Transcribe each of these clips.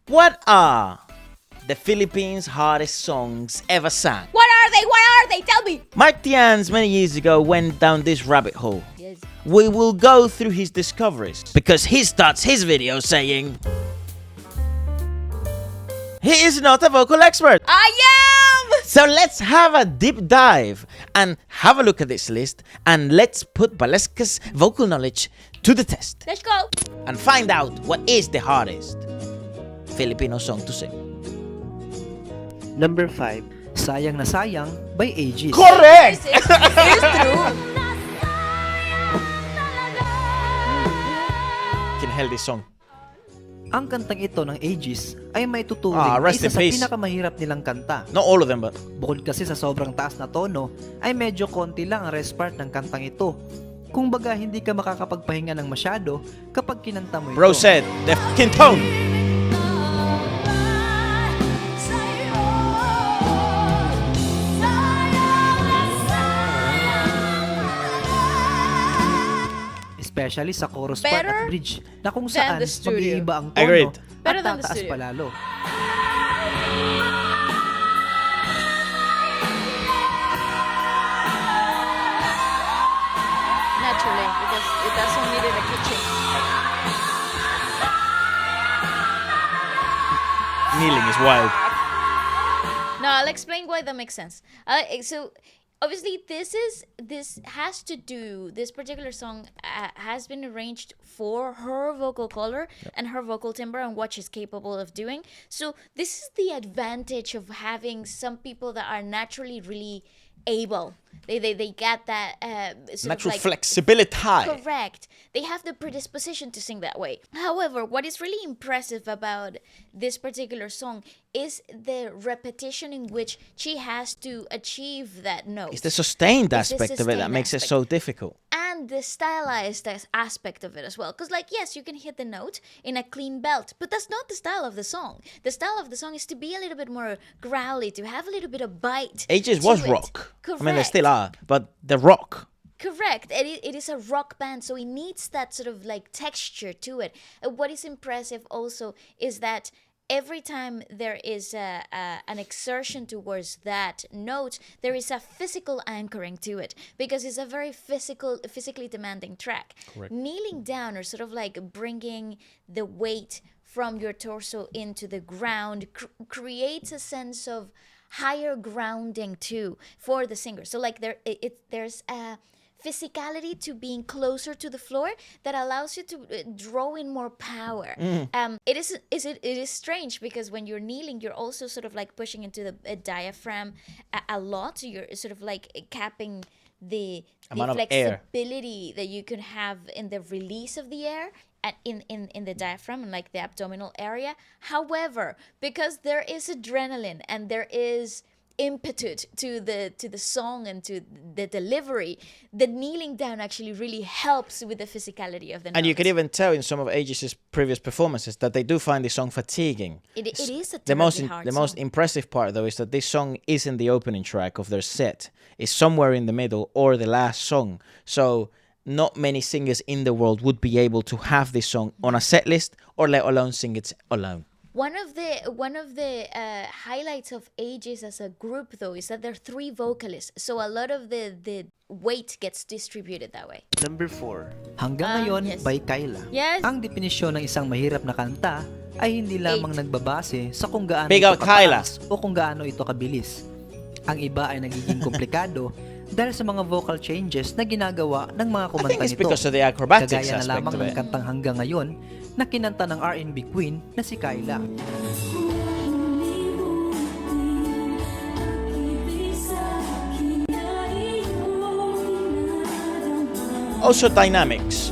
What are the Philippines' hardest songs ever sang? What are they? What are they? Tell me. Mark Tians many years ago went down this rabbit hole. Yes. We will go through his discoveries because he starts his video saying he is not a vocal expert. I am! So let's have a deep dive and have a look at this list, and let's put Waleska's vocal knowledge to the test Let's go. and find out what is the hardest Filipino song to sing. Number 5, Sayang na Sayang by Aegis. Correct! It is true. Can hell this song. Ang kantang ito ng Aegis ay may tuturing Rest isa in sa peace. pinakamahirap nilang kanta. Not all of them, but Bukod kasi sa sobrang taas na tono, ay medyo konti lang ang rest part ng kantang ito. Kung baga hindi ka makakapagpahinga ng masyado kapag kinanta mo ito. Bro said the fucking tone. Especially sa chorus part Better at bridge na kung than saan the studio. mag-iiba ang tono Agreed. at Better than the tataas studio. pa lalo. Naturally, because it doesn't need in a kitchen. Kneeling is wild. No, I'll explain why that makes sense. So obviously this particular song has been arranged for her vocal color and her vocal timbre and what she's capable of doing. So this is the advantage of having some people that are naturally really able. They get that sort Natural of like flexibility. correct. They have the predisposition to sing that way. However, what is really impressive about this particular song is the repetition in which she has to achieve that note. It's the sustained It's the aspect of it that sustained makes it aspect. so difficult. And the stylized aspect of it as well. Because, like, yes, you can hit the note in a clean belt, but that's not the style of the song. The style of the song is to be a little bit more growly, to have a little bit of bite. Aegis to was it. rock. Correct. I mean, they still are, but the rock. Correct. It is a rock band, so it needs that sort of like texture to it. What is impressive also is that every time there is an exertion towards that note, there is a physical anchoring to it because it's a very physically demanding track. Correct. Kneeling down or sort of like bringing the weight from your torso into the ground creates a sense of higher grounding too for the singer. So like there's a physicality to being closer to the floor that allows you to draw in more power. It is strange because when you're kneeling, you're also sort of like pushing into the diaphragm a lot. So you're sort of like capping the Amount of air. flexibility that you can have in the release of the air at in the diaphragm and like the abdominal area. However, because there is adrenaline and there is impetus to the song and to the delivery, the kneeling down actually really helps with the physicality of the notes. And you can even tell in some of Aegis' previous performances that they do find this song fatiguing. It is a The most terribly hard the most song. impressive part though is that this song isn't the opening track of their set. It's somewhere in the middle or the last song. So not many singers in the world would be able to have this song on a set list or let alone sing it alone. One of the highlights of Aegis as a group, though, is that there are 3 vocalists, so a lot of the weight gets distributed that way. Number 4, Hanggang Ngayon Yes. by Kyla. Yes. Ang definisyon ng isang mahirap na kanta ay hindi lamang nagbabase sa kung gaano Big ito out, Kyla. kataas o kung gaano ito kabilis. Ang iba ay nagiging komplikado dahil sa mga vocal changes na ginagawa ng mga I kumanta think it's nito. because of the acrobatics Kagaya na aspect lamang of ng it. kantang Hanggang Ngayon na kinanta ng R&B queen na si Kyla. Also dynamics.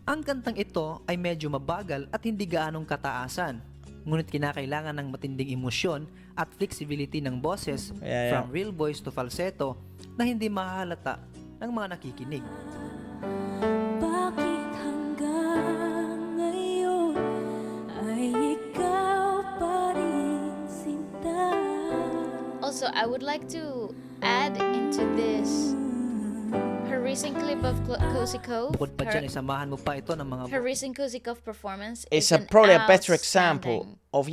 Ang kantang ito ay medyo mabagal at hindi gaanong kataasan. Ngunit kinakailangan ng matinding emosyon at flexibility ng boses from real voice to falsetto na hindi mahahalata ng mga nakikinig. Bakit hanggang ngayon ay ikaw pa rin sinta? Also, I would like to add into this her recent clip of Cozy Cove, Bukod pa dyan, isamahan mo pa ito ng mga her recent Cozy Cove performance It's is probably a better example of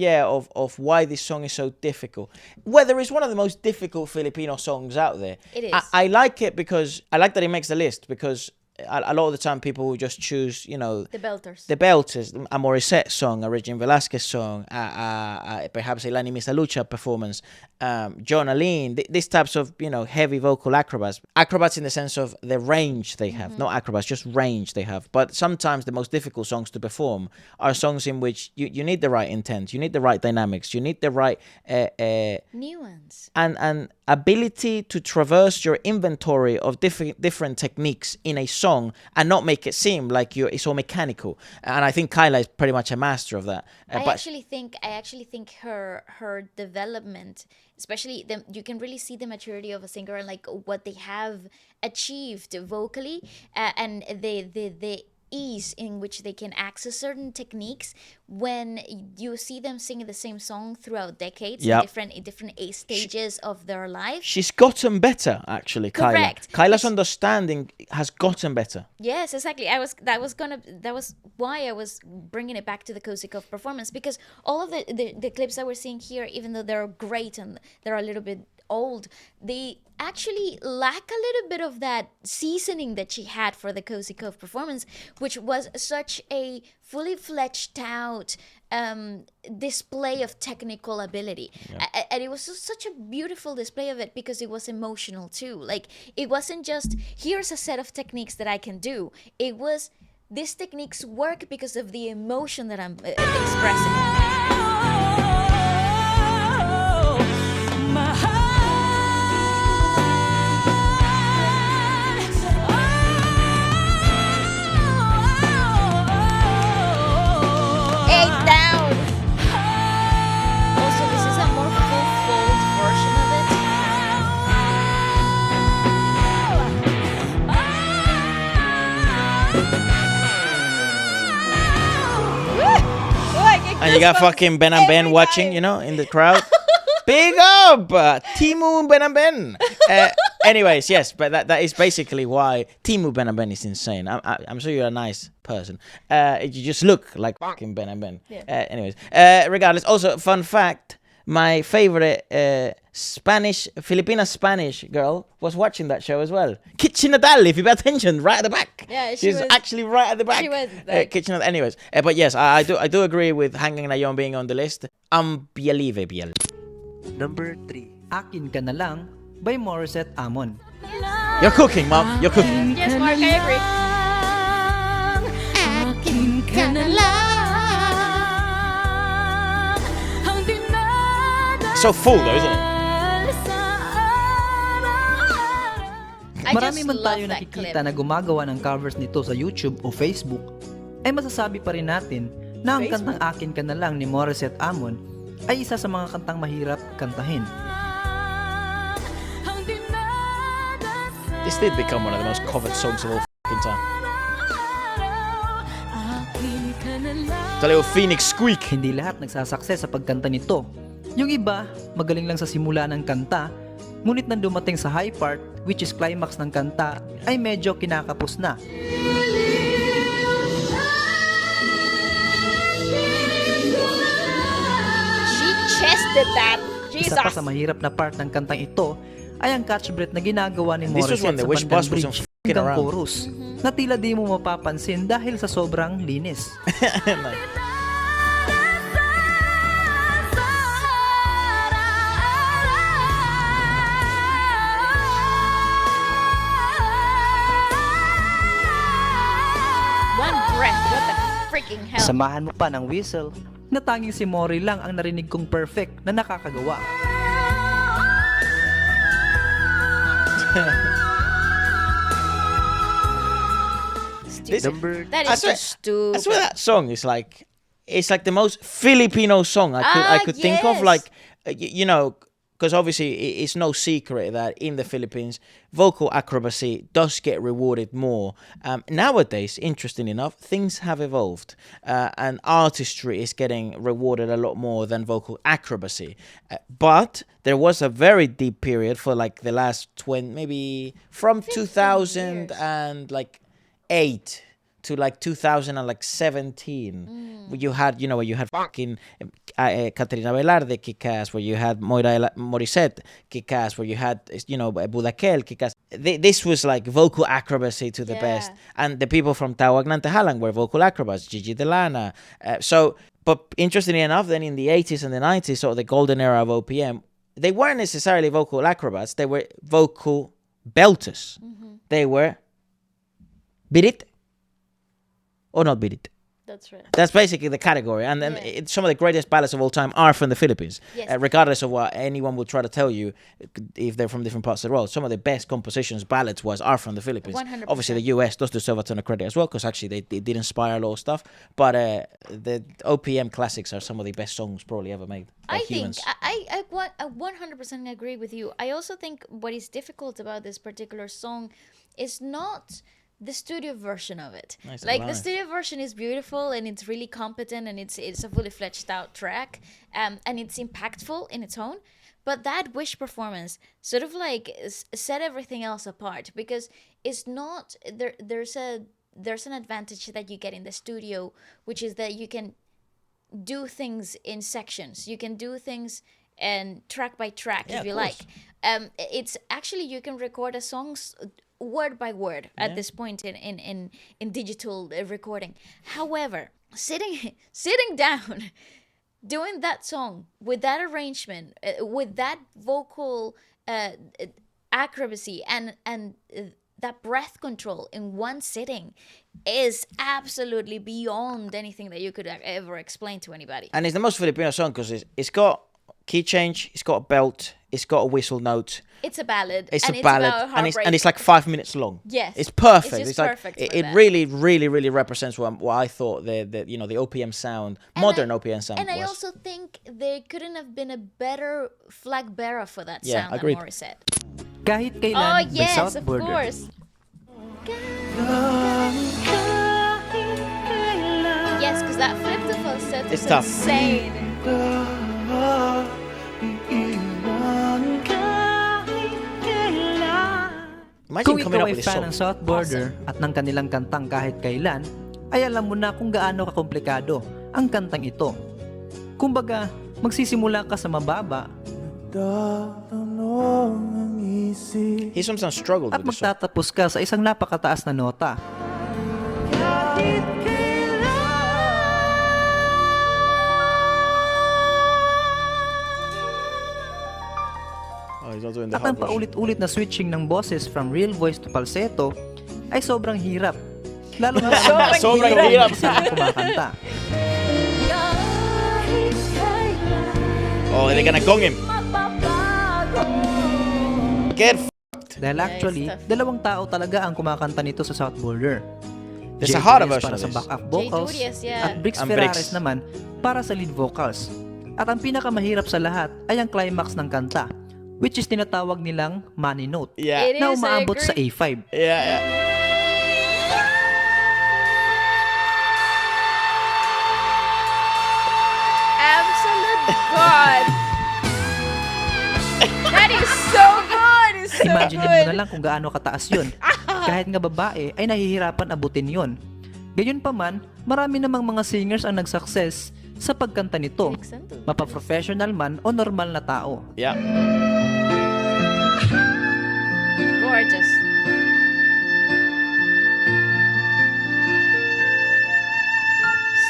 why this song is so difficult. Whether it's one of the most difficult Filipino songs out there. It is. I like it because I like that it makes the list, because a lot of the time people will just choose, you know, the belters. the belters, a Morissette song, a Wlsk song, perhaps a Lani Misalucha performance, John Aline, these types of, you know, heavy vocal acrobats. Acrobats in the sense of the range they have, not acrobats, just range they have. But sometimes the most difficult songs to perform are songs in which you need the right intent, you need the right dynamics, you need the right nuance and ability to traverse your inventory of different techniques in a song and not make it seem like it's all mechanical. And I think Kyla is pretty much a master of that. I actually think her development, especially you can really see the maturity of a singer and like what they have achieved vocally, and the ease in which they can access certain techniques when you see them singing the same song throughout decades, Yep. in different age stages of their life. She's gotten better, actually, Kyla. Correct. Kyla's understanding has gotten better. Yes, exactly. That was why I was bringing it back to the Cozy Cove performance, because all of the clips that we're seeing here, even though they're great and they're a little bit old, they actually lack a little bit of that seasoning that she had for the Cozy Cove performance, which was such a fully fleshed out display of technical ability. And it was such a beautiful display of it because it was emotional too. Like, it wasn't just, here's a set of techniques that I can do. It was, these techniques work because of the emotion that I'm expressing. And you got fucking Ben and Ben watching, you know, in the crowd. Big up! Timu Ben and Ben. Anyways, yes, but that is basically why Timu Ben and Ben is insane. I'm sure you're a nice person. You just look like fucking Ben and Ben. Yeah. Anyways, regardless, also, fun fact, my favorite Filipina Spanish girl was watching that show as well. Kitchen Natal, if you pay attention, right at the back. Yeah, she's actually right at the back. She was like, Kitchen Natal. Anyways, but yes, I do agree with Hanggang Nayon being on the list. Unbelievable. Number 3, Akin Ka Na Lang by Morissette Amon. You're cooking, Mom. You're cooking. yes, Mark, I agree. Akin ka na lang ang dinadasal So full though, isn't it? I Marami just man love tayo that nakikita clip. na gumagawa ng covers nito sa YouTube o Facebook, ay masasabi pa rin natin na ang kantang Akin Ka Na Lang ni Morissette Amon ay isa sa mga kantang mahirap kantahin. This did become one of the most covered songs of all fucking time. The little phoenix squeak. Hindi lahat nagsasakses sa pagkanta nito. Yung iba, magaling lang sa simula ng kanta, ngunit nang dumating sa high part, which is climax ng kanta, ay medyo kinakapos na. She chested that. Isa Jesus. pa sa mahirap na part ng kantang ito ay ang catch breath na ginagawa ni This was when Morissette the sa Wish bandang Bus was bridge fucking hanggang around. chorus, na tila di mo mapapansin dahil sa sobrang linis. One breath. What the freaking hell? Samahan mo pa ng whistle na tanging si Mori lang ang narinig kong perfect na nakakagawa. Number That I is so swear- stupid. I swear that song is it's like the most Filipino song I could think of. yes. Like, you know, because obviously it's no secret that in the Philippines, vocal acrobacy does get rewarded more. Nowadays, interesting enough, things have evolved, and artistry is getting rewarded a lot more than vocal acrobacy. But there was a very deep period for like the last 20, maybe from 2000 years. and like 8 to like 2017, where you had, where you had fucking Caterina Velarde kick-ass, where you had Morissette kick-ass, where you had, Budakel kick-ass. This was like vocal acrobacy to the best. And the people from Tawag ng Tehalang were vocal acrobats, Gigi Delana. But interestingly enough, then in the 80s and the 90s, sort of the golden era of OPM, they weren't necessarily vocal acrobats, they were vocal belters. They were birit or not birit. That's right. That's basically the category. And then some of the greatest ballads of all time are from the Philippines. Yes. Regardless of what anyone will try to tell you, if they're from different parts of the world, some of the best compositions, ballads are from the Philippines. 100%. Obviously, the US does deserve a ton of credit as well, because actually they did inspire a lot of stuff. But the OPM classics are some of the best songs probably ever made by humans. I 100% agree with you. I also think what is difficult about this particular song is not the studio version of it. Nice Like and the live. studio version is beautiful and it's really competent and it's a fully fledged out track, and it's impactful in its own. But that Wish performance sort of like set everything else apart, because it's not there. There's an advantage that you get in the studio, which is that you can do things in sections. You can do things and track by track, Yeah, if you of like. course. It's actually, you can record a song word by word at this point in digital recording. However, sitting down, doing that song with that arrangement, with that vocal acrobacy and that breath control in one sitting is absolutely beyond anything that you could ever explain to anybody. And it's the most Filipino song because it's got key change, it's got a belt, it's got a whistle note. It's a ballad. It's and a ballad, about and heartbreak. it's like 5 minutes long. Yes. It's perfect. It's just like perfect it, for it that. really, really, really represents what I thought the OPM sound, modern OPM sound And was. I also think there couldn't have been a better flag bearer for that Yeah, sound agreed. than Morissette. Kahit Oh, kailan by yes, South of Border. course. Yes, because that flip to falsetto It's is tough. insane. Imagine Kung coming ikaw up ay with this fan song. ng South Border at ng kanilang kantang Kahit Kailan, ay alam mo na kung gaano kakomplikado ang kantang ito. Kumbaga, magsisimula ka sa mababa He sometimes struggled at with this song. magtatapos ka sa isang napakataas na nota. Oh, he's not doing the At ang hard version. paulit-ulit na switching ng boses from real voice to falsetto ay sobrang hirap. Lalo na Sobrang hirap. kumakanta. Oh, they're gonna gong him. Get f***ed. Dahil actually, it's tough. dalawang tao talaga ang kumakanta nito sa South Border. There's a Jay harder Perez version para of sa this. backup vocals Jay Durias, yeah. at Brix And Ferrares Brix. naman para sa lead vocals. At ang pinakamahirap sa lahat ay ang climax ng kanta, which is tinatawag nilang money note, Yeah. It na is, I umaabot sa agree. A5. Yeah, yeah. Absolute God. That is so good. It's so Imagine mo good. na lang kung gaano kataas yun. Kahit nga babae ay nahihirapan abutin yon. Gayunpaman, marami namang mga singers ang nag-success sa pagkanta nito, mapa-professional man o normal na tao. Yeah. Gorgeous.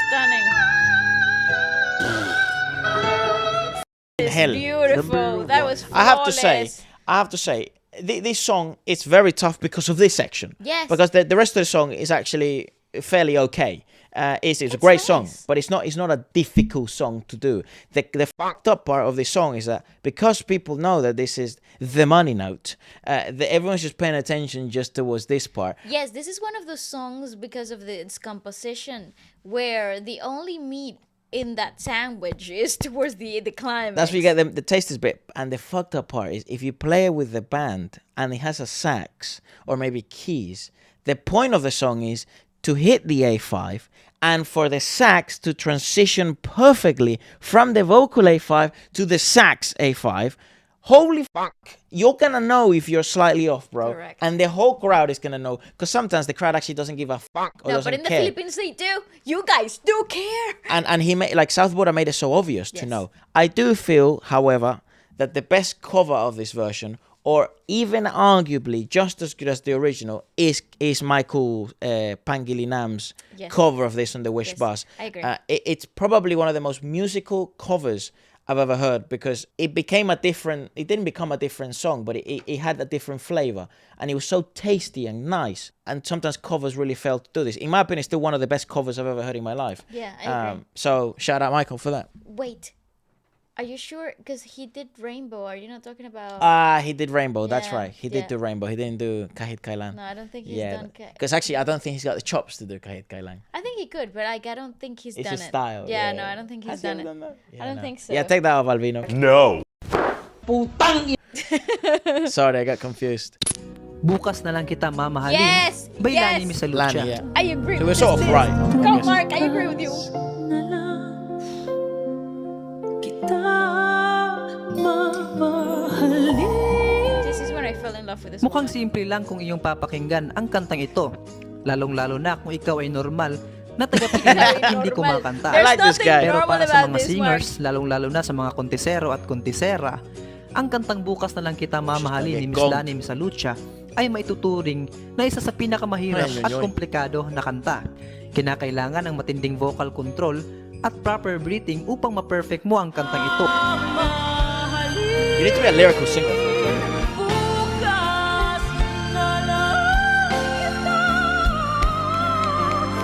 Stunning. It's Hell. beautiful. That was flawless. I have to say, this song is very tough because of this section. Yes. Because the rest of the song is actually fairly okay. It's a great song, nice. but it's not a difficult song to do. The fucked up part of this song is that because people know that this is the money note, everyone's just paying attention just towards this part. Yes, this is one of those songs because of its composition where the only meat in that sandwich is towards the climax. That's where you get the tastiest bit. And the fucked up part is if you play it with the band and it has a sax or maybe keys, the point of the song is to hit the A5 and for the sax to transition perfectly from the vocal A5 to the sax A5. Holy fuck. You're gonna know if you're slightly off, bro. Correct. And the whole crowd is gonna know. Because sometimes the crowd actually doesn't give a fuck or No, doesn't but in the care. Philippines they do. You guys do care. And he made, like, South Border made it so obvious to Yes. know. I do feel, however, that the best cover of this version, or even arguably just as good as the original, is Michael Pangilinam's Yes. cover of this on the Wish Yes, bus. I agree. It's probably one of the most musical covers I've ever heard, because it didn't become a different song, but it had a different flavor, and it was so tasty and nice. And sometimes covers really fail to do this. In my opinion, it's still one of the best covers I've ever heard in my life. Yeah, I agree. So shout out Michael for that. Wait, are you sure? Because he did Rainbow. Are you not talking about? He did Rainbow. That's Yeah, right. He did yeah. do Rainbow. He didn't do Kahit Kailan. No, I don't think he's done. Because actually, I don't think he's got the chops to do Kahit Kailan. I think he could, but I don't think he's It's done his it. style. Yeah, no, I don't think he's Has he done ever it. that? Yeah, I don't no. think so. Yeah, take that off, Alvino. No. Sorry, I got confused. Bukas na lang kita mamahalin. Yes! By Yes! Lani Misalucha. Lani, yeah. I agree So with we're sort of this. right. I Go, guess. Mark. I agree with you. This is when I fell in love with this Mukhang woman. simple lang kung iyong papakinggan ang kantang ito. Lalong-lalo na kung ikaw ay normal na tagapakinig at hindi Normal. kumakanta. I like this There's guy. nothing Pero normal para sa about mga this, singers, Mark. lalong-lalo na sa mga kontesero at kontesera, ang kantang Bukas na lang kita mamahalin ni Miss Gong. Lani Misalucha ay maituturing na isa sa pinakamahirap Ay, at yoy. komplikado na kanta. Kinakailangan ng matinding vocal control at proper breathing upang ma-perfect mo ang kantang ito. You need to be a lyrical singer.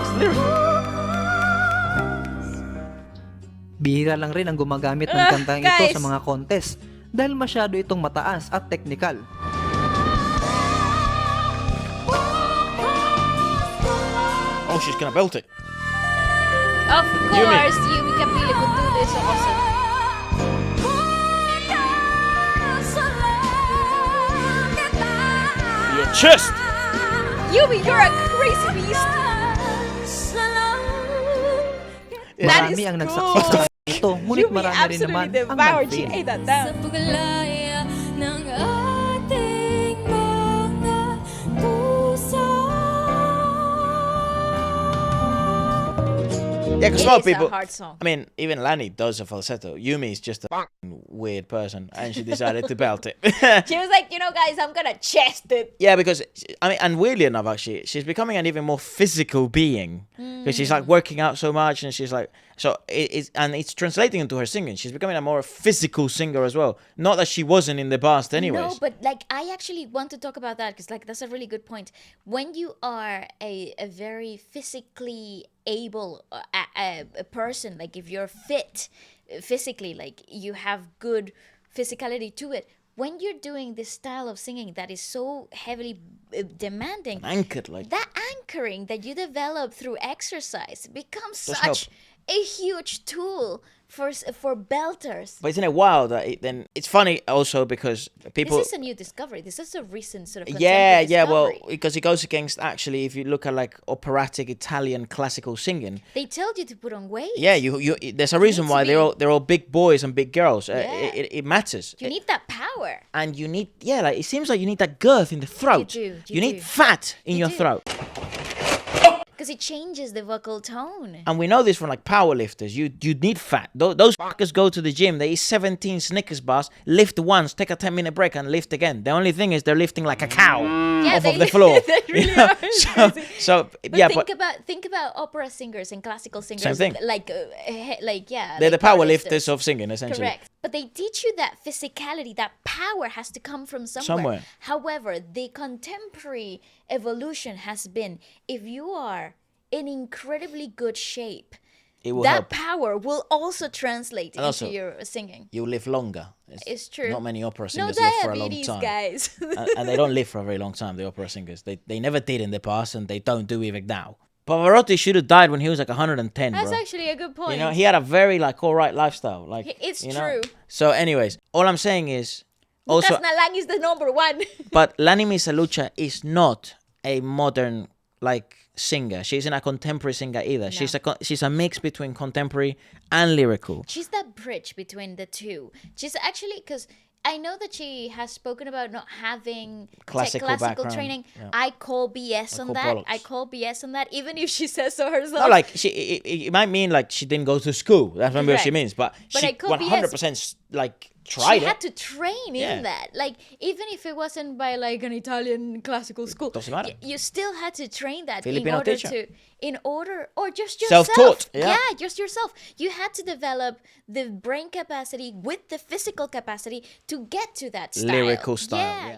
It's lyrical. Bihira lang rin ang gumagamit ng kantang ito guys. sa mga contest dahil masyado itong mataas at technical. Oh, she's gonna belt it. Of course, Yumi Kapili could do this also. Your chest. Yumi, you're a crazy beast. That Marami is ang cool. nagsaksi sa kanta ito, ngunit Yumi marami rin naman absolutely ang devoured. She nag-fail. ate that down. Sa paglaya ng ating mga puso. Yeah, because It a lot of is a people. hard song. I mean, even Lani does a falsetto. Yumi is just a weird person, and she decided to belt it. She was like, guys, I'm gonna chest it. Yeah, because I mean, and weirdly enough, actually, she's becoming an even more physical being because she's like working out so much, and she's like, so it's translating into her singing. She's becoming a more physical singer as well. Not that she wasn't in the past, anyways. No, but like I actually want to talk about that because like that's a really good point. When you are a very physically able a person, like if you're fit physically, like you have good physicality to it. When you're doing this style of singing that is so heavily demanding, Anchored, like that anchoring that you develop through exercise becomes Does such a huge tool for belters. But isn't it wild that then it's funny also because people. This is a new discovery. This is a recent sort of Yeah, contemporary well, discovery. because it goes against actually if you look at like operatic Italian classical singing. They told you to put on weight. Yeah, you there's a reason needs why to they're all big boys and big girls. Yeah. It matters. You need that power. And you need like it seems like you need that girth in the throat. You do, You you need do. fat in You your do. throat. Because it changes the vocal tone. And we know this from like power lifters. You need fat. Those fuckers go to the gym. They eat 17 Snickers bars, lift once, take a 10-minute break, and lift again. The only thing is they're lifting like a cow Yeah, off they of the floor. they really You know? are. so But yeah, think about opera singers and classical singers. Same thing. Like they're like the power lifters of singing essentially. Correct. But they teach you that physicality, that power has to come from somewhere. However, the contemporary evolution has been if you are in incredibly good shape, It will that help. power will also translate into also, your singing. You live longer. It's true. Not many opera No singers live for a long diabetes, time. guys. And they don't live for a very long time, the opera singers. They never did in the past, and they don't do even now. Pavarotti should have died when he was like 110, That's bro. actually a good point. You know, he had a very like alright lifestyle. Like It's you know? true. So, anyways, all I'm saying is also, Bukas na lang is the number one. but Lani Misalucha is not a modern like singer. She's not a contemporary singer either. No. She's a mix between contemporary and lyrical. She's that bridge between the two. She's actually, because I know that she has spoken about not having Classical background. training. Yeah. I call BS on call that. bollocks. I call BS on that, even if she says so herself. No, like it might mean like she didn't go to school. That's maybe what she Correct. means. But But she I call 100% like tried she it. had to train Yeah. in that. Like, even if it wasn't by like an Italian classical school, Doesn't matter. you still had to train that Filipino teacher. or just yourself. Self-taught, yeah. Just yourself. You had to develop the brain capacity with the physical capacity to get to that style. Lyrical style, yeah.